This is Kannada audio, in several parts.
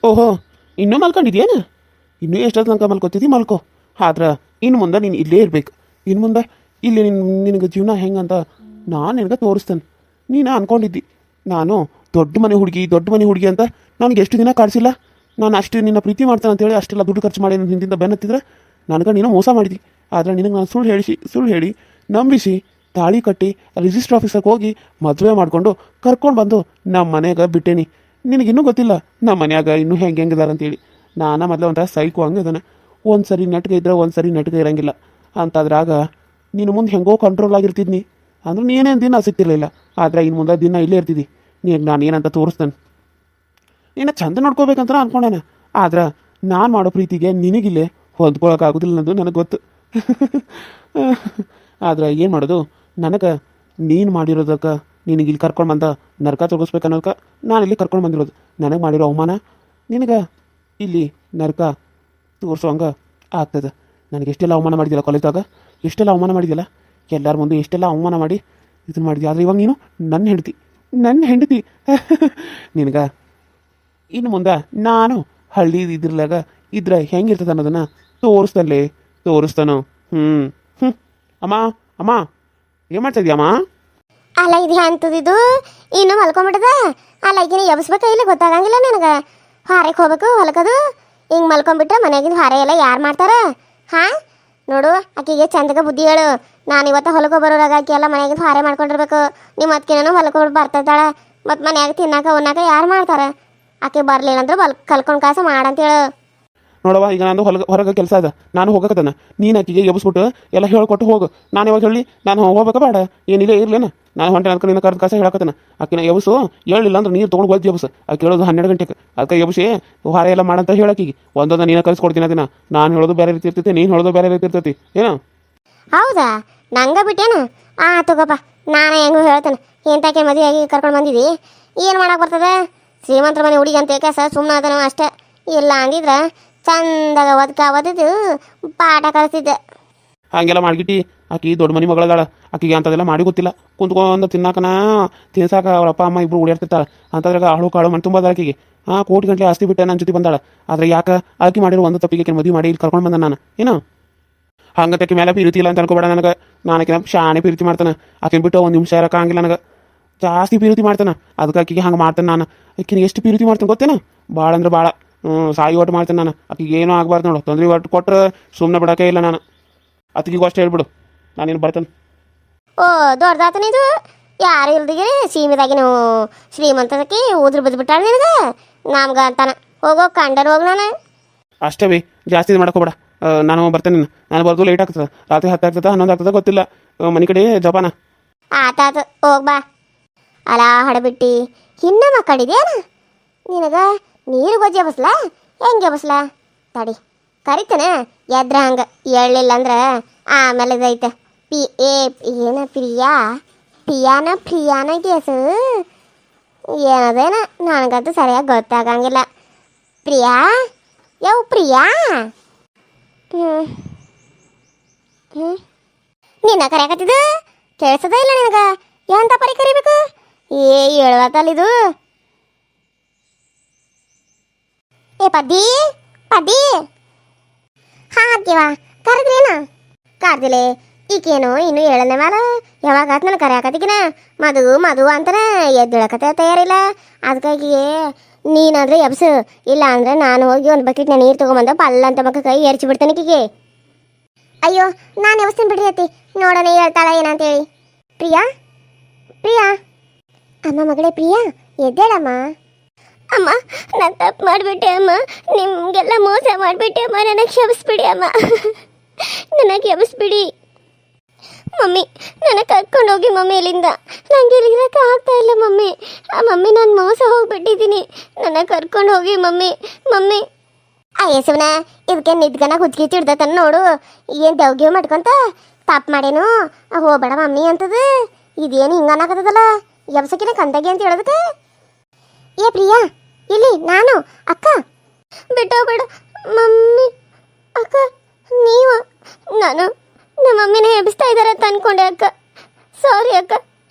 ಓಹೋ, ಇನ್ನೂ ಮಲ್ಕೊಂಡಿದ್ಯೇನ? ಇನ್ನೂ ಎಷ್ಟೊತ್ತು ತನಕ ಮಲ್ಕೋತಿದ್ದಿ ಮಲ್ಕೋ. ಆದ್ರೆ ಇನ್ನು ಮುಂದೆ ನೀನು ಇಲ್ಲೇ ಇರ್ಬೇಕು. ಇನ್ನು ಮುಂದೆ ಇಲ್ಲಿ ನಿನಗೆ ಜೀವನ ಹೆಂಗಂತ ನಾನು ನಿನಗೆ ತೋರಿಸ್ತೇನೆ. ನೀನು ಅಂದ್ಕೊಂಡಿದ್ದಿ ನಾನು ದೊಡ್ಡ ಮನೆ ಹುಡುಗಿ ಅಂತ ನನಗೆ ಎಷ್ಟು ದಿನ ಕಾಡಿಸಿಲ್ಲ. ನಾನು ಅಷ್ಟು ನಿನ್ನ ಪ್ರೀತಿ ಮಾಡ್ತಾನೆ ಅಂತೇಳಿ ಅಷ್ಟೆಲ್ಲ ದುಡ್ಡು ಖರ್ಚು ಮಾಡಿ ಹಿಂದಿಂದ ಬೆನ್ನತ್ತಿದ್ರೆ ನನಗೆ ನೀನು ಮೋಸ ಮಾಡಿದ್ದಿ. ಆದರೆ ನಿನಗೆ ನಾನು ಸುಳ್ಳು ಹೇಳಿ ನಂಬಿಸಿ ತಾಳಿ ಕಟ್ಟಿ ರಿಜಿಸ್ಟ್ರ್ ಆಫೀಸಕ್ಕೆ ಹೋಗಿ ಮದುವೆ ಮಾಡಿಕೊಂಡು ಕರ್ಕೊಂಡು ಬಂದು ನಮ್ಮ ಮನೆಯಾಗ ಬಿಟ್ಟೇನಿ. ನಿನಗಿನ್ನೂ ಗೊತ್ತಿಲ್ಲ ನಮ್ಮ ಮನ್ಯಾಗ ಇನ್ನೂ ಹೆಂಗಿದಾರೆ ಅಂತೇಳಿ. ನಾನು ಮೊದಲು ಒಂಥರ ಸೈಕು ಹಂಗೆ ಇದ್ದಾನೆ. ಒಂದು ಸರಿ ನೆಟ್ಗೆ ಇದ್ರೆ ಒಂದು ಸರಿ ನೆಟ್ಗೆ ಇರೋಂಗಿಲ್ಲ ಅಂತಾದ್ರಾಗ ನೀನು ಮುಂದೆ ಹೆಂಗೋ ಕಂಟ್ರೋಲ್ ಆಗಿರ್ತಿದ್ನಿ ಅಂದ್ರೆ ನೀನೇನು ದಿನ ಸಿಗ್ತಿರ್ಲಿಲ್ಲ. ಆದರೆ ಇನ್ನು ಮುಂದೆ ದಿನ ಇಲ್ಲೇ ಇರ್ತಿದ್ದಿ. ನಾನು ಏನಂತ ತೋರಿಸ್ತೇನೆ. ನೀನು ಚಂದ ನೋಡ್ಕೋಬೇಕಂತ ಅಂದ್ಕೊಂಡೇನೆ. ಆದ್ರೆ ನಾನು ಮಾಡೋ ಪ್ರೀತಿಗೆ ನಿನಗಿಲ್ಲೇ ಹೊಂದ್ಕೊಳಕ್ಕಾಗೋದಿಲ್ಲ ಅನ್ನೋದು ನನಗೆ ಗೊತ್ತು. ಆದ್ರೆ ಏನು ಮಾಡೋದು, ನನಗೆ ನೀನು ಮಾಡಿರೋದಕ್ಕೆ ನಿನಗೆ ಇಲ್ಲಿ ಕರ್ಕೊಂಡು ಬಂದ ನರಕ ತೋರಿಸ್ಬೇಕನ್ನೋದಕ್ಕೆ ನಾನು ಇಲ್ಲಿ ಕರ್ಕೊಂಡು ಬಂದಿರೋದು. ನನಗೆ ಮಾಡಿರೋ ಅವಮಾನ ನಿನಗೆ ಇಲ್ಲಿ ನರಕ ತೋರಿಸೋಂಗೆ ಆಗ್ತದೆ. ನನಗೆ ಎಷ್ಟೆಲ್ಲ ಅವಮಾನ ಮಾಡಿದ್ಯಲ್ಲ ಕಾಲೇಜ್ದಾಗ, ಎಷ್ಟೆಲ್ಲ ಅವಮಾನ ಮಾಡಿದ್ಯಲ್ಲ, ಎಲ್ಲರ ಮುಂದೆ ಎಷ್ಟೆಲ್ಲ ಅವಮಾನ ಮಾಡಿ ಇದನ್ನು ಮಾಡಿದ್ಯಾ. ಆದರೆ ಇವಾಗ ನೀನು ನನ್ನ ಹೆಂಡತಿ ನಿನಗೆ ಇನ್ನು ಮುಂದೆ ನಾನು ಹಳ್ಳಿ ಇದ್ರಲಾಗ ಇದ್ರೆ ಹೆಂಗಿರ್ತದೆ ಅನ್ನೋದನ್ನು ತೋರಿಸ್ತಾನೋ. ಅಮ್ಮ ಏನು ಮಾಡ್ತಾ ಇದೀಯಮ್ಮ? ಅಲ್ಲ ಇದು ಅಂತದಿದು ಇನ್ನು ಮಲ್ಕೊಂಬಿಟ್ಟದ. ಅಲ್ಲ ಈಗಿನ ಎಬ್ಸ್ಬೇಕ ಇಲ್ಲ ಗೊತ್ತಾಗಂಗಿಲ್ಲ ನನಗೆ. ಹಾರಕ್ಕೆ ಹೋಗ್ಬೇಕು ಹೊಲಕದು. ಹಿಂಗೆ ಮಲ್ಕೊಂಡ್ಬಿಟ್ರೆ ಮನೆಯಾಗಿಂದ ಹಾರೆ ಎಲ್ಲ ಯಾರು ಮಾಡ್ತಾರ? ಹಾಂ ನೋಡು, ಆಕೆಗೆ ಚಂದಗ ಬುದ್ಧಿ ಹೇಳು. ನಾನು ಇವತ್ತು ಹೊಲಕ್ಕೆ ಬರೋರಾಗ ಆಕೆ ಎಲ್ಲ ಮನೆಯಾಗಿಂದ ಹಾರೆ ಮಾಡ್ಕೊಂಡಿರ್ಬೇಕು. ನಿಮ್ಮ ಅದಕ್ಕಿನ ಹೊಲಕ್ಕೆ ಬರ್ತಿದ್ದಾಳೆ. ಮತ್ತು ಮನ್ಯಾಗ ತಿನ್ನಾಕ ಯಾರು ಮಾಡ್ತಾರೆ? ಆಕೆ ಬರಲಿಲ್ಲ ಅಂದ್ರೆ ಕಲ್ಕೊಂಡು ಕಾಸು ಮಾಡಂತೇಳು. ನೋಡವ, ಈಗ ನಾನು ಹೊರಗೆ ಕೆಲಸ ಅದ, ನಾನು ಹೋಗಕತ್ತಾನ. ನೀನು ಆಕೆಗೆ ಎಬ್ಸ್ಬಿಟ್ಟು ಎಲ್ಲ ಹೇಳ್ಕೊಟ್ಟು ಹೋಗು. ನಾನು ಇವಾಗ ಹೇಳಿ ನಾನು ಹೋಗ್ಬೇಕಾ ಬೇಡ? ಏನಿಲ್ಲ ಇರ್ಲೇನ, ನಾನು ಹೊಂಟೆ ಅನ್ಕೊಂಡು ನಿನ್ನ ಕರ್ದು ಕಾಸ ಹೇಳಕತ್ತಾನ. ಆಕಿನ ಎಬ್ಸು, ಹೇಳಿಲ್ಲ ಅಂದ್ರೆ ನೀರು ತೊಗೊಂಡು ಹೋಗಿ ಎಬ್ಸು. ಆಕೆ ಹೇಳೋದು 12 ಗಂಟೆಗೆ. ಅದಕ್ಕೆ ಎಬ್ಸಿ ಹಾರ ಎಲ್ಲ ಮಾಡಂತ ಹೇಳಕ್ಕೀಗ ಒಂದೊಂದು ನೀನು ಕಲಿಸ್ಕೊಡ್ತೀನಿ. ಅದನ್ನ ನಾನು ಹೇಳೋದು ಬೇರೆ ರೀತಿ ಇರ್ತೈತಿ, ನೀನು ಹೇಳೋದು ಬೇರೆ ರೀತಿ ಇರ್ತೈತಿ. ಏನೋ ಹೌದಾ? ನಂಗೆ ಬಿಟ್ಟೇನು? ತಗೋಪ್ಪ, ನಾನು ಹೆಂಗೂ ಹೇಳ್ತೇನೆ. ಎಂತಕ್ಕೆ ಮದುವೆ ಆಗಿ ಕರ್ಕೊಂಡು ಬಂದಿದ್ದಿ? ಏನು ಮಾಡಕ್ಕೆ ಬರ್ತದೆ? ಶ್ರೀಮಂತರ ಮನೆ ಹುಡುಗಿ ಅಂತ ಏಕೆ ಸರ್ ಸುಮ್ಮನೆ ಅದನ್ನು ಅಷ್ಟೇ. ಇಲ್ಲ ಅಂದಿದ್ರೆ ಚಂದಾಗ ಒದ್ದು ಪಾಠ ಕಲಿಸ್ತಿದ್ದೆ. ಹಾಗೆಲ್ಲ ಮಾಡ್ಗಿಟ್ಟಿ. ಆಕಿ ದೊಡ್ಡ ಮನೆ ಮಗಳದಾಳ. ಆಕಿಗೆ ಅಂಥದ್ದೆಲ್ಲ ಮಾಡಿ ಗೊತ್ತಿಲ್ಲ. ಕುಂತ್ಕೊಂಡು ತಿನ್ಸಾಕ ಅವ್ರ ಅಪ್ಪ ಅಮ್ಮ ಇಬ್ಬರು ಓಡಾಡ್ತಿರ್ತಾಳೆ. ಅಂತದ್ರಾಗ ಆಳು ಕಾಳು ಮನೆ ತುಂಬದ ಆಕಿಗೆ. ಕೋಟಿ ಗಂಟೆ ಆಸ್ತಿ ಬಿಟ್ಟೆ ನನ್ನ ಜೊತೆ ಬಂದಾಳ. ಆದರೆ ಯಾಕೆ ಆಕಿ ಮಾಡಿರೋ ಒಂದು ತಪ್ಪಿಗೆ ಮದುವೆ ಮಾಡಿ ಇಲ್ಲಿ ಕರ್ಕೊಂಡು ಬಂದ ನಾನು. ಏನು ಹಂಗತ್ತಕ್ಕೆ ಮೇಲೆ ಪ್ರೀತಿ ಇಲ್ಲ ಅಂತ ಅನ್ಕೋಬೇಡ ನನಗೆ. ನಾನು ಶಾಣೆ ಪ್ರೀತಿ ಮಾಡ್ತಾನೆ. ಆಕಿನ ಬಿಟ್ಟು ಒಂದು ನಿಮಿಷ ಇರೋಕ್ಕಾಗಿಲ್ಲ ನನಗೆ. ಜಾಸ್ತಿ ಪ್ರೀತಿ ಮಾಡ್ತಾನೆ. ಅದಕ್ಕೆ ಆಕಿಗೆ ಹಂಗೆ ಮಾಡ್ತಾನೆ ನಾನು. ಆಕಿನ ಎಷ್ಟು ಪ್ರೀತಿ ಮಾಡ್ತಾನೆ ಗೊತ್ತೇನ? ಭಾಳ ಅಂದ್ರೆ ಭಾಳ. ಸಾಯಿ ಒಟ್ಟು ಮಾಡ್ತೇನೆ ನಾನು. ಆಕಿಗೆ ಏನೂ ಆಗಬಾರ್ದು ನೋಡು. ತೊಂದರೆ ಒಟ್ಟು ಕೊಟ್ಟರೆ ಸುಮ್ಮನೆ ಬಿಡೋಕೆ ಇಲ್ಲ ನಾನು. ಅದಕ್ಕಿಗೂ ಅಷ್ಟು ಹೇಳ್ಬಿಡು, ನಾನೇನು ಬರ್ತೇನೆ. ಓ ದೊಡ್ಡದಾತನ ಇದು. ಯಾರು ಇಲ್ದಿಗೆ ಸೀಮೆದಾಗಿ ನಾವು ಶ್ರೀಮಂತದಕ್ಕೆ ಊದ್ರ ಬಿದ್ದುಬಿಟ್ಟಾಳ ನಿನಗೆ. ನಮ್ಗೆ ಅಂತಾನ ಹೋಗೋ ಕಂಡರ್ ಹೋಗಿ ನಾನು ಅಷ್ಟೇ ಬಿ, ಜಾಸ್ತಿ ಇದು ಮಾಡ್ಕೋಬೇಡ. ನಾನು ಬರ್ತೇನೆ. ನಾನು ಬರ್ದು ಲೇಟ್ ಆಗ್ತದೆ. ರಾತ್ರಿ 10 ಆಗ್ತದೆ 11 ಆಗ್ತದೆ ಗೊತ್ತಿಲ್ಲ. ಮನೆ ಕಡೆ ಜಪಾನ. ಆತಾತು ಹೋಗ್ಬಾ. ಅಲ್ಲ ಹಡಬಿಟ್ಟಿ, ಇನ್ನ ಮಕ್ಕಳಿದೇನ ನಿನಗೆ? ನೀರು ಗೊಜ್ಜಿ ಎಬಸ್ಲಾ? ಹೆಂಗೆ ಎಬಸ್ಲಾ? ತಡಿ ಕರಿತೇನೆ. ಎದ್ರ ಹಂಗೆ ಹೇಳಿಲ್ಲ ಅಂದ್ರೆ ಆಮೇಲೆ ಇದೈತೆ ಏನ ಪ್ರಿಯಾನ ಕೇಸು ಏನದೇನ ನನಗಂತೂ ಸರಿಯಾಗಿ ಗೊತ್ತಾಗಂಗಿಲ್ಲ. ಪ್ರಿಯಾ ಪ್ರಿಯಾ ನಿನ್ನ ಕರೆಯಕತ್ತಿದ್ದು ಕೇಳಿಸದ ಇಲ್ಲ ನಿನಗ? ಎಂತ ಪರಿ ಕರಿಬೇಕು? ಹೇಳುವತ್ತಲ್ಲಿದು. ಪದ್ದಿ ಹಾಕಿವ ಕರೆದ್ರೇನ? ಕರ್ದಿಲೆ ಈಕೇನು ಇನ್ನು ಹೇಳನೆ ಮಾಲ. ಯಾವಾಗ ನನ್ನ ಕರೆಯಕತ್ತಿಗಿನ ಮದು ಅಂತಾನೆ ಎದ್ದೇಳಕತ್ತೆ ತಯಾರಿಲ್ಲ. ಅದಕ್ಕಾಗಿ ನೀನಾದ್ರೆ ಎಬ್ಸು, ಇಲ್ಲ ಅಂದ್ರೆ ನಾನು ಹೋಗಿ ಒಂದು ಬಕೆಟ್ನ ನೀರು ತೊಗೊಂಬಂದ ಪಲ್ಲ ಅಂತ ಮಕ್ಕ ಕೈ ಎರಚಿ ಬಿಡ್ತಾನೆ ಕೀಗೆ. ಅಯ್ಯೋ ನಾನು ಎಬ್ಸ್ತೀನಿ ಬಿಡ್ರಿ ಅತ್ತಿ, ನೋಡೋಣ ಹೇಳ್ತಾಳ ಏನಂತೇಳಿ. ಪ್ರಿಯಾ ಅಮ್ಮ ಮಗಳೇ ಪ್ರಿಯಾ ಎದ್ದೇಳಮ್ಮ. ಅಮ್ಮ ನಾನು ತಪ್ಪು ಮಾಡಿಬಿಟ್ಟೆ ಅಮ್ಮ, ನಿಮಗೆಲ್ಲ ಮೋಸ ಮಾಡಿಬಿಟ್ಟೆ ಅಮ್ಮ. ನನಗೆ ಕ್ಷಮಿಸ್ಬಿಡಿ ಅಮ್ಮ, ನನಗೆ ಕ್ಷಮಿಸ್ಬಿಡಿ ಮಮ್ಮಿ. ನನಗೆ ಕರ್ಕೊಂಡು ಹೋಗಿ ಮಮ್ಮಿ ಇಲ್ಲಿಂದ. ನನಗೆ ಇಲ್ಲಿರಕ್ಕೆ ಆಗ್ತಾ ಇಲ್ಲ ಮಮ್ಮಿ. ಮಮ್ಮಿ ನಾನು ಮೋಸ ಹೋಗ್ಬಿಟ್ಟಿದ್ದೀನಿ, ನನಗೆ ಕರ್ಕೊಂಡು ಹೋಗಿ ಮಮ್ಮಿ. ಯೇಸುವನ ಇದಕ್ಕೆ ನಿದ್ಗನ ಹುಚ್ಚಿಚ್ಚಿ ಹಿಡ್ದತನ ನೋಡು. ಏನು ದೌಗ್ಯ ಮಾಡ್ಕೊಂತ ತಪ್ಪು ಮಾಡೇನು ಹೋಗ್ಬೇಡ ಮಮ್ಮಿ ಅಂತದ. ಇದೇನು ಹಿಂಗನ್ನಾಕತ್ತದಲ್ಲ ಎಬ್ಸಕಿನ ಕಂದಾಗಿ ಅಂತ ಹೇಳೋದಕ್ಕೆ. ಪ್ರಿಯಾ ಇಲ್ಲಿ ನಾನು ಅಕ್ಕ. ಬಿಟ್ಟೋಗ್ಬೇಡ ಮಮ್ಮಿ. ಅಕ್ಕ ನೀವು ನಾನು ನಮ್ಮ ಮಮ್ಮಿನ ಎಬ್ಬಿಸ್ತಾ ಇದ್ದಾರೆ ಅಂತ ಅಂದ್ಕೊಂಡೆ ಅಕ್ಕ. ಸಾರಿ ಅಕ್ಕ,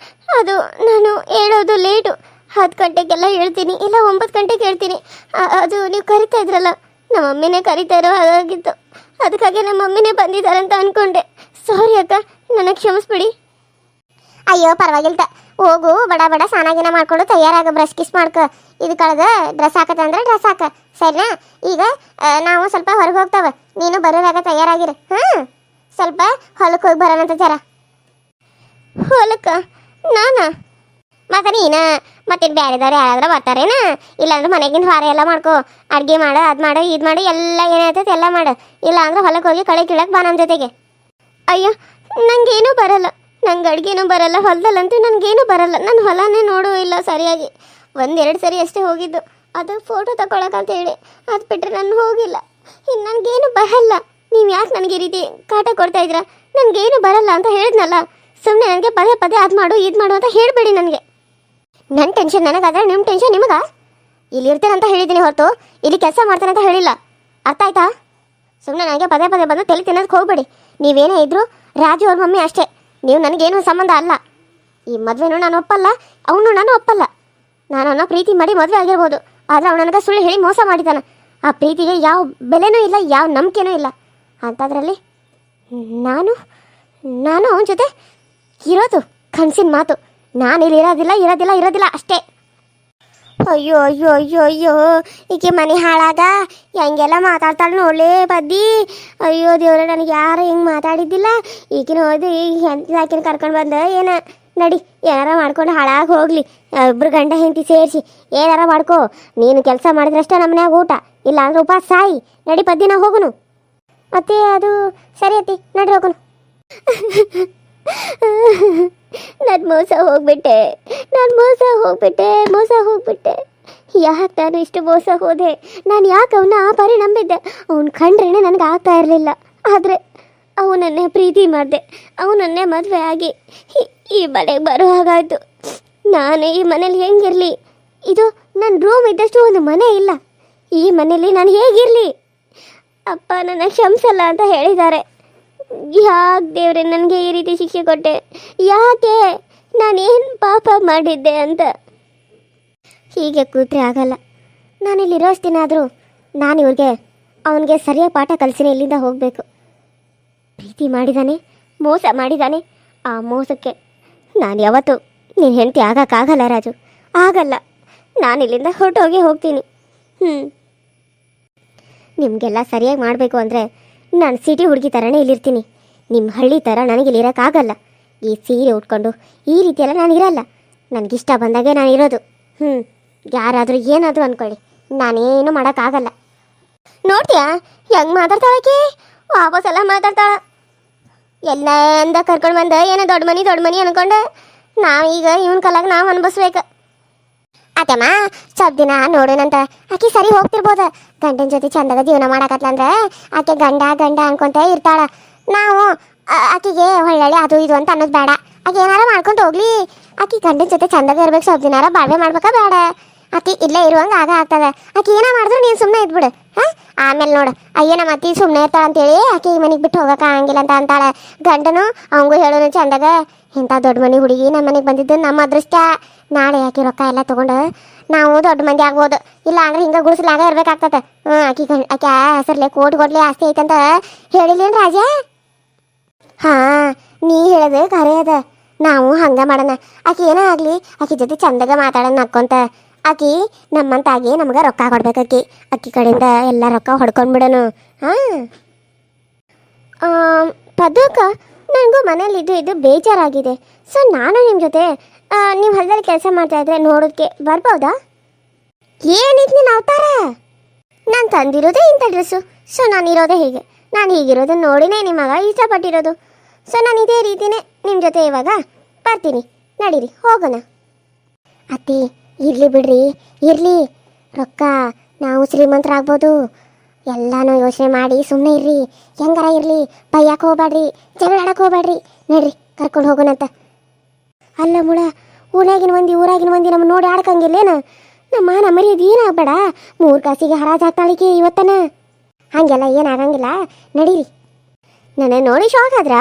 ಅದು ನಾನು ಹೇಳೋದು ಲೇಟು. 10 ಗಂಟೆಗೆಲ್ಲ ಹೇಳ್ತೀನಿ, ಇಲ್ಲ 9 ಗಂಟೆಗೆ ಹೇಳ್ತೀನಿ. ಅದು ನೀವು ಕರಿತಾ ಇದ್ರಲ್ಲ, ನಮ್ಮ ಮಮ್ಮಿನೇ ಕರಿತಾ ಇರೋ ಹಾಗಾಗಿತ್ತು. ಅದಕ್ಕಾಗಿ ನಮ್ಮ ಮಮ್ಮಿನೇ ಬಂದಿದ್ದಾರೆ ಅಂತ ಅಂದ್ಕೊಂಡೆ. ಸಾರಿ ಅಕ್ಕ, ನನಗೆ ಕ್ಷಮಿಸ್ಬಿಡಿ. ಅಯ್ಯೋ ಪರವಾಗಿಲ್ಲ, ಹೋಗು ಬಡ ಬಡ ಸ್ನಾನ ಮಾಡ್ಕೊಂಡು ತಯಾರಾಗ, ಬ್ರಷ್ ಕಿಸ್ ಮಾಡ್ಕೊ. ಇದು ಕಳೆದ ಡ್ರೆಸ್ ಹಾಕತ್ತೆ ಅಂದರೆ ಡ್ರೆಸ್ ಹಾಕ, ಸರಿನಾ? ಈಗ ನಾವು ಸ್ವಲ್ಪ ಹೊರಗೆ ಹೋಗ್ತಾವೆ, ನೀನು ಬರೋರಾಗ ತಯಾರಾಗಿರು. ಹಾಂ, ಸ್ವಲ್ಪ ಹೊಲಕ್ಕೆ ಹೋಗಿ ಬರೋಣಂತ ಜರ. ಹೊಲಕ್ಕ ನಾನಾ? ಮತ್ತೆ ನೀನು ಮತ್ತೇನು ಬೇರೆದವ್ರು ಯಾರಾದ್ರೂ ಬರ್ತಾರೇನ? ಇಲ್ಲಾಂದ್ರೆ ಮನೆಗಿಂದ ಹೊರ ಎಲ್ಲ ಮಾಡ್ಕೊ, ಅಡುಗೆ ಮಾಡು, ಅದು ಮಾಡು, ಇದು ಮಾಡು, ಎಲ್ಲ ಏನಾಯ್ತೈತೆ ಎಲ್ಲ ಮಾಡು. ಇಲ್ಲಾಂದ್ರೆ ಹೊಲಕ್ಕೆ ಹೋಗಿ ಕಳೆ ಕೀಳಕ್ಕೆ ಬಾ ನಮ್ಮ ಜೊತೆಗೆ. ಅಯ್ಯೋ ನನಗೇನೂ ಬರಲ್ಲ, ನಂಗೆ ಅಡುಗೆನೂ ಬರಲ್ಲ, ಹೊಲದಲ್ಲಂತೂ ನನಗೇನೂ ಬರಲ್ಲ. ನಾನು ಹೊಲನೇ ನೋಡೂ ಇಲ್ಲ ಸರಿಯಾಗಿ. 1-2 ಸರಿ ಅಷ್ಟೇ ಹೋಗಿದ್ದು, ಅದು ಫೋಟೋ ತಗೊಳಕಂತ ಹೇಳಿ. ಅದು ಬಿಟ್ಟರೆ ನಾನು ಹೋಗಿಲ್ಲ. ಇನ್ನು ನನಗೇನು ಬರಲ್ಲ. ನೀವು ಯಾಕೆ ನನಗೆ ಈ ರೀತಿ ಕಾಟ ಕೊಡ್ತಾ ಇದ್ದೀರಾ? ನನಗೇನು ಬರಲ್ಲ ಅಂತ ಹೇಳಿದ್ನಲ್ಲ. ಸುಮ್ಮನೆ ನನಗೆ ಪದೇ ಪದೇ ಅದು ಮಾಡು ಇದು ಮಾಡು ಅಂತ ಹೇಳಬೇಡಿ ನನಗೆ. ನನ್ನ ಟೆನ್ಷನ್ ನನಗಾದ್ರೆ ನಿಮ್ಮ ಟೆನ್ಷನ್ ನಿಮಗೆ. ಇಲ್ಲಿ ಇರ್ತೇನೆ ಅಂತ ಹೇಳಿದ್ದೀನಿ ಹೊರತು ಇಲ್ಲಿ ಕೆಲಸ ಮಾಡ್ತೇನೆ ಅಂತ ಹೇಳಿಲ್ಲ. ಅರ್ಥ ಆಯ್ತಾ? ಸುಮ್ಮನೆ ನನಗೆ ಪದೇ ಪದೇ ಬಂದು ತಲೆ ತಿನ್ನೋದಕ್ಕೆ ಹೋಗಬೇಡಿ. ನೀವೇನೇ ಇದ್ದರೂ ರಾಜು ಅವ್ರ ಮಮ್ಮಿ ಅಷ್ಟೇ, ನೀವು ನನಗೇನು ಸಂಬಂಧ ಅಲ್ಲ. ಈ ಮದುವೆನೂ ನಾನು ಒಪ್ಪಲ್ಲ, ಅವನು ನಾನು ಒಪ್ಪಲ್ಲ. ನಾನು ಅವನ ಪ್ರೀತಿ ಮಾಡಿ ಮದುವೆ ಆಗಿರ್ಬೋದು, ಆದರೆ ಅವನು ನನಗೆ ಸುಳ್ಳು ಹೇಳಿ ಮೋಸ ಮಾಡಿದ್ದಾನೆ. ಆ ಪ್ರೀತಿಗೆ ಯಾವ ಬೆಲೆನೂ ಇಲ್ಲ, ಯಾವ ನಂಬಿಕೆನೂ ಇಲ್ಲ. ಅಂಥದ್ರಲ್ಲಿ ನಾನು ಅವನ ಜೊತೆ ಇರೋದು ಕನಸಿನ ಮಾತು. ನಾನು ಇಲ್ಲಿ ಇರೋದಿಲ್ಲ ಅಷ್ಟೇ. ಅಯ್ಯೋ ಅಯ್ಯೋ ಅಯ್ಯೋ ಅಯ್ಯೋ, ಈಕೆ ಮನೆ ಹಾಳಾಗ ಹೆಂಗೆಲ್ಲ ಮಾತಾಡ್ತಾಳೆ ನೋಡಲೇ ಬದ್ದಿ. ಅಯ್ಯೋ ದೇವ್ರೆ, ನನಗೆ ಯಾರು ಹಿಂಗೆ ಮಾತಾಡಿದ್ದಿಲ್ಲ. ಈಗಿನ ಹೋದು ಆಕಿನ ಕರ್ಕೊಂಡು ಬಂದ ಏನ. ನಡಿ, ಏನಾರ ಮಾಡ್ಕೊಂಡು ಹಾಳಾಗಿ ಹೋಗಲಿ. ಇಬ್ಬರು ಗಂಡ ಹೆಂಡತಿ ಸೇರಿಸಿ ಏನಾರ ಮಾಡ್ಕೋ. ನೀನು ಕೆಲಸ ಮಾಡಿದ್ರಷ್ಟೇ ನಮ್ಮ ಮನ್ಯಾಗ ಊಟ, ಇಲ್ಲ ಅಂದ್ರೆ ಉಪವಾಸ ಸಾಯಿ. ನಡಿ ಪದ್ದಿ, ನಾವು ಹೋಗುನು. ಮತ್ತೆ ಅದು ಸರಿ ಅತ್ತಿ, ನಡ್ರಿ ಹೋಗುನು. ನಾನು ಮೋಸ ಹೋಗ್ಬಿಟ್ಟೆ. ಯಾಕೆ ನಾನು ಇಷ್ಟು ಮೋಸ ಹೋದೆ? ನಾನು ಯಾಕೆ ಅವನ್ನ ಆ ಪರಿ ನಂಬಿದ್ದೆ? ಅವ್ನು ಕಂಡ್ರೇನೆ ನನಗೆ ಆಗ್ತಾ ಇರಲಿಲ್ಲ. ಆದರೆ ಅವನನ್ನೇ ಪ್ರೀತಿ ಮಾಡಿದೆ, ಅವನನ್ನೇ ಮದುವೆ ಆಗಿ ಈ ಮನೆಗೆ ಬರೋ ಹಾಗಾಯಿತು. ನಾನು ಈ ಮನೇಲಿ ಹೆಂಗಿರಲಿ? ಇದು ನನ್ನ ರೂಮ್ ಇದ್ದಷ್ಟು ಒಂದು ಮನೆ ಇಲ್ಲ. ಈ ಮನೇಲಿ ನಾನು ಹೇಗಿರಲಿ? ಅಪ್ಪ ನನ್ನ ಕ್ಷಮಿಸಲ್ಲ ಅಂತ ಹೇಳಿದ್ದಾರೆ. ಯಾಕೆ ದೇವ್ರೆ ನನಗೆ ಈ ರೀತಿ ಶಿಕ್ಷೆ ಕೊಟ್ಟೆ? ಯಾಕೆ? ನಾನೇನು ಪಾಪ ಮಾಡಿದ್ದೆ ಅಂತ? ಹೀಗೆ ಕೂತ್ರೆ ಆಗಲ್ಲ. ನಾನಿಲ್ಲಿರೋಷ್ಟು ದಿನ ಆದರೂ ನಾನು ಅವನಿಗೆ ಸರಿಯಾಗಿ ಪಾಠ ಕಲಿಸಿನೇ ಇಲ್ಲಿಂದ ಹೋಗಬೇಕು. ಪ್ರೀತಿ ಮಾಡಿದ್ದಾನೆ, ಮೋಸ ಮಾಡಿದ್ದಾನೆ. ಆ ಮೋಸಕ್ಕೆ ನಾನು ಯಾವತ್ತೂ ನೀನು ಹೆಂಡತಿ ಆಗೋಕ್ಕಾಗಲ್ಲ ರಾಜು, ಆಗಲ್ಲ. ನಾನು ಇಲ್ಲಿಂದ ಹೊರಟೋಗಿ ಹೋಗ್ತೀನಿ. ನಿಮಗೆಲ್ಲ ಸರಿಯಾಗಿ ಮಾಡಬೇಕು ಅಂದರೆ ನಾನು ಸಿಟಿ ಹುಡುಗಿ ಥರನೇ ಇಲ್ಲಿರ್ತೀನಿ. ನಿಮ್ಮ ಹಳ್ಳಿ ಥರ ನನಗಿಲ್ಲಿರೋಕ್ಕಾಗಲ್ಲ. ಈ ಸೀರೆ ಉಟ್ಕೊಂಡು ಈ ರೀತಿಯೆಲ್ಲ ನಾನು ಇರಲ್ಲ. ನನಗಿಷ್ಟ ಬಂದಾಗೆ ನಾನು ಇರೋದು. ಯಾರಾದರೂ ಏನಾದರೂ ಅಂದ್ಕೊಳ್ಳಿ, ನಾನೇನು ಮಾಡೋಕ್ಕಾಗಲ್ಲ. ನೋಡ್ತೀಯಾ ಹೆಂಗೆ ಮಾತಾಡ್ತಾಳಕ್ಕೆ? ವಾಪಸ್ಸೆಲ್ಲ ಮಾತಾಡ್ತಾಳ. ಎಲ್ಲ ಕರ್ಕೊಂಡು ಬಂದ ಏನೋ ದೊಡ್ಡ ಮನಿ ಅಂದ್ಕೊಂಡೆ. ನಾವೀಗ ಇವನ ಕಲಾಗ ನಾವು ಅನ್ಭವಿಸ್ಬೇಕು. ಅತ್ತಮ್ಮ ಸ್ವಲ್ಪ ದಿನ ನೋಡೋಣಂತ. ಆಕೆ ಸರಿ ಹೋಗ್ತಿರ್ಬೋದು, ಗಂಡನ ಜೊತೆ ಚಂದಾಗ ಜೀವನ ಮಾಡಕತ್ಲಂದ್ರೆ ಆಕೆ ಗಂಡ ಅನ್ಕೊಂತ ಇರ್ತಾಳ. ನಾವು ಆಕೆಗೆ ಒಳ್ಳೊಳ್ಳೆ ಅದು ಇದು ಅಂತ ಅನ್ನೋದು ಬೇಡ. ಆಕೆ ಏನಾರ ಮಾಡ್ಕೊಂಡು ಹೋಗ್ಲಿ. ಆಕೆ ಗಂಡನ ಜೊತೆ ಚಂದಾಗ ಇರ್ಬೇಕು, ಸ್ವಲ್ಪ ದಿನಾರ ಬಾಳ್ವೆ ಮಾಡ್ಬೇಕಾ ಬೇಡ? ಆಕೆ ಇಲ್ಲೇ ಇರುವಂಗೆ ಆಗ್ತದೆ. ಆಕೆ ಏನೋ ಮಾಡಿದ್ರು ನೀನು ಸುಮ್ಮನೆ ಇದ್ಬಿಡು. ಆಮೇಲೆ ನೋಡು, ಅಯ್ಯೋ ನಮ್ಮ ಅತ್ತಿ ಸುಮ್ಮನೆ ಇರ್ತಾಳ ಅಂತೇಳಿ ಆಕೆ ಈ ಮನೆಗೆ ಬಿಟ್ಟು ಹೋಗೋಕೆ ಆಗಂಗಿಲ್ಲ ಅಂತ ಅಂತಾಳೆ. ಗಂಡನು ಅವಂಗೂ ಹೇಳೋನು ಚಂದಾಗ, ಇಂಥ ದೊಡ್ಡ ಮನೆ ಹುಡುಗಿ ನಮ್ಮ ಮನೆಗೆ ಬಂದಿದ್ದು ನಮ್ಮ ಅದೃಷ್ಟ. ನಾಳೆ ಆಕೆ ರೊಕ್ಕ ಎಲ್ಲ ತೊಗೊಂಡು ನಾವು ದೊಡ್ಡ ಮಂದಿ ಆಗ್ಬೋದು, ಇಲ್ಲ ಅಂದ್ರೆ ಹಿಂಗೆ ಗುಡಿಸ್ಲಾಗ ಇರ್ಬೇಕಾಗ್ತದೆ. ಆಕೆ ಹೆಸರ್ಲೆ ಕೋಟಿ ಆಸ್ತಿ ಐತಂತ ಹೇಳಿಲ್ಲೇನು ರಾಜ? ಹಾಂ, ನೀ ಹೇಳೋದು ಖರೆ ಅದ. ನಾವು ಹಂಗೆ ಮಾಡೋಣ. ಆಕೆ ಏನೋ ಆಗಲಿ, ಆಕೆ ಜೊತೆ ಚಂದಾಗ ಮಾತಾಡೋಣ ನಕ್ಕೊಂತ. ಆಕೆ ನಮ್ಮಂತಾಗಿ ನಮ್ಗೆ ರೊಕ್ಕ ಕೊಡ್ಬೇಕು. ಆಕೆ ಕಡೆಯಿಂದ ಎಲ್ಲ ರೊಕ್ಕ ಹೊಡ್ಕೊಂಡ್ಬಿಡೋನು. ಪದಕ ನನಗೂ ಮನೇಲಿ ಇದು ಬೇಜಾರಾಗಿದೆ. ಸೊ ನಾನು ನಿಮ್ಮ ಜೊತೆ ನೀವು ಹೊಲದಲ್ಲಿ ಕೆಲಸ ಮಾಡ್ತಾಯಿದ್ರೆ ನೋಡೋದಕ್ಕೆ ಬರ್ಬೋದಾ? ಏನಿತ್ತು ನೀನು ಅವತಾರ? ನಾನು ತಂದಿರೋದೇ ಇಂಥ ಡ್ರೆಸ್ಸು. ಸೊ ನಾನು ಇರೋದೇ ಹೀಗೆ. ನಾನು ಹೀಗಿರೋದನ್ನು ನೋಡಿನೇ ನಿಮಗೆ ಇಷ್ಟಪಟ್ಟಿರೋದು. ಸೊ ನಾನು ಇದೇ ರೀತಿಯೇ ನಿಮ್ಮ ಜೊತೆ ಇವಾಗ ಬರ್ತೀನಿ. ನಡೀರಿ ಹೋಗೋಣ. ಅತ್ತಿ ಇರಲಿ ಬಿಡ್ರಿ, ಇರಲಿ. ರೊಕ್ಕ ನಾವು ಶ್ರೀಮಂತರಾಗ್ಬೋದು. ಎಲ್ಲನೂ ಯೋಚನೆ ಮಾಡಿ ಸುಮ್ಮನೆ ಇರ್ರಿ. ಹೆಂಗಾರ ಇರಲಿ, ಬೈಯಕ್ಕೆ ಹೋಗ್ಬೇಡ್ರಿ, ಜಗಳಾಡಕ್ಕೆ ಹೋಗ್ಬೇಡ್ರಿ. ನಡ್ರಿ ಕರ್ಕೊಂಡು ಹೋಗೋಣಂತ. ಅಲ್ಲ ಮುಳ, ಊರಾಗಿನ ಮಂದಿ ನಮ್ಮ ನೋಡಿ ಆಡ್ಕಂಗಿಲ್ಲೇನ? ನಮ್ಮ ಮರ್ಯಾದೆ ಏನಾಗಬೇಡ. 3 ಕಾಸಿಗೆ ಹರಾಜು ಹಾಕ್ತಾಳಿಕೆ ಇವತ್ತನ. ಹಾಗೆಲ್ಲ ಏನಾಗಂಗಿಲ್ಲ. ನಡೀರಿ. ನನ್ನ ನೋಡಿ ಶಾಕ್ ಆದ್ರಾ?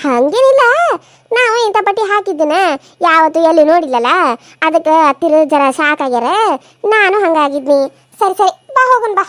ಹಂಗೇನಿಲ್ಲ, ನಾವು ಇಂಥ ಪಟ್ಟಿ ಹಾಕಿದ್ದೀನ ಯಾವತ್ತು ಎಲ್ಲಿ ನೋಡಿಲ್ಲಲ್ಲ, ಅದಕ್ಕೆ ಹತ್ತಿರ ಜರ ಸಾಕಾಗ್ಯಾರ, ನಾನು ಹಂಗಾಗಿದ್ನಿ. ಸರಿ ಸರಿ ಬಾ ಹೋಗೋಣ ಬಾ.